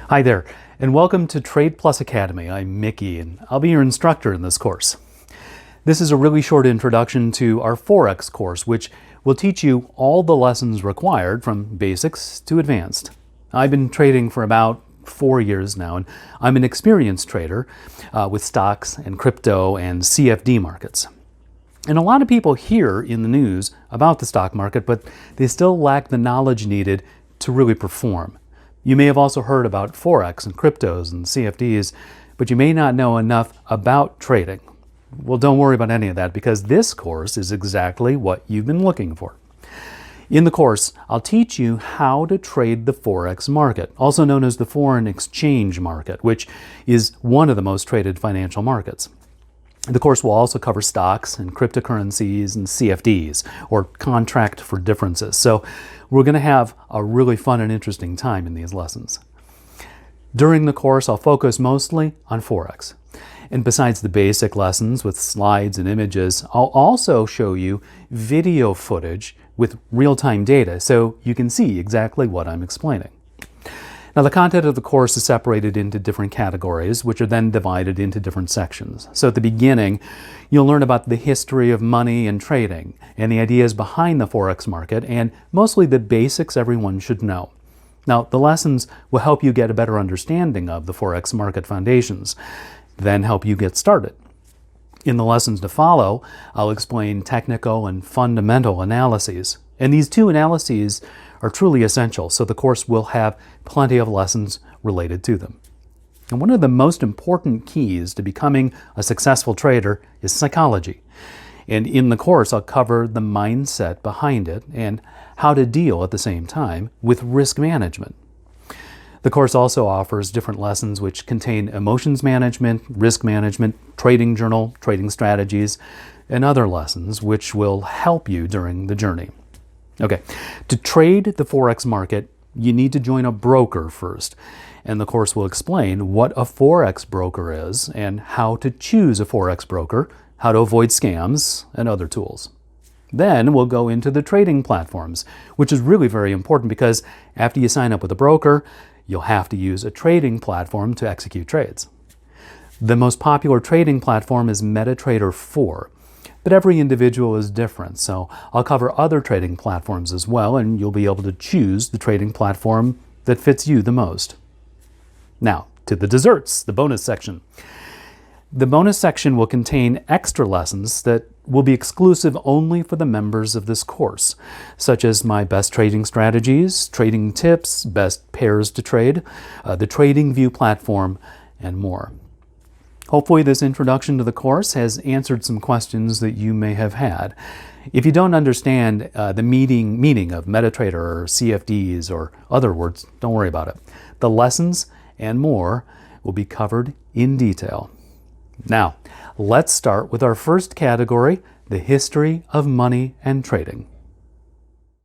Hi there, and welcome to Trade Plus Academy. I'm Mickey, and I'll be your instructor in this course. This is a really short introduction to our Forex course, which will teach you all the lessons required from basics to advanced. I've been trading for about 4 years now, and I'm an experienced trader with stocks and crypto and CFD markets. And a lot of people hear in the news about the stock market, but they still lack the knowledge needed to really perform. You may have also heard about Forex and cryptos and CFDs, but you may not know enough about trading. Well, don't worry about any of that because this course is exactly what you've been looking for. In the course, I'll teach you how to trade the Forex market, also known as the foreign exchange market, which is one of the most traded financial markets. The course will also cover stocks and cryptocurrencies and CFDs, or contract for differences. So we're going to have a really fun and interesting time in these lessons. During the course, I'll focus mostly on Forex. And besides the basic lessons with slides and images, I'll also show you video footage with real-time data so you can see exactly what I'm explaining. Now, the content of the course is separated into different categories, which are then divided into different sections. So at the beginning, you'll learn about the history of money and trading and the ideas behind the Forex market and mostly the basics everyone should know. Now, the lessons will help you get a better understanding of the Forex market foundations, then help you get started. In the lessons to follow, I'll explain technical and fundamental analyses. And these two analyses are truly essential, so the course will have plenty of lessons related to them. And one of the most important keys to becoming a successful trader is psychology. And in the course, I'll cover the mindset behind it and how to deal at the same time with risk management. The course also offers different lessons which contain emotions management, risk management, trading journal, trading strategies, and other lessons which will help you during the journey. Okay, to trade the Forex market, you need to join a broker first, and the course will explain what a Forex broker is and how to choose a Forex broker, how to avoid scams, and other tools. Then we'll go into the trading platforms, which is really very important because after you sign up with a broker, you'll have to use a trading platform to execute trades. The most popular trading platform is MetaTrader 4. But every individual is different, so I'll cover other trading platforms as well, and you'll be able to choose the trading platform that fits you the most. Now, to the desserts, the bonus section. The bonus section will contain extra lessons that will be exclusive only for the members of this course, such as my best trading strategies, trading tips, best pairs to trade, the TradingView platform, and more. Hopefully this introduction to the course has answered some questions that you may have had. If you don't understand the meaning of MetaTrader or CFDs or other words, don't worry about it. The lessons and more will be covered in detail. Now, let's start with our first category, the history of money and trading.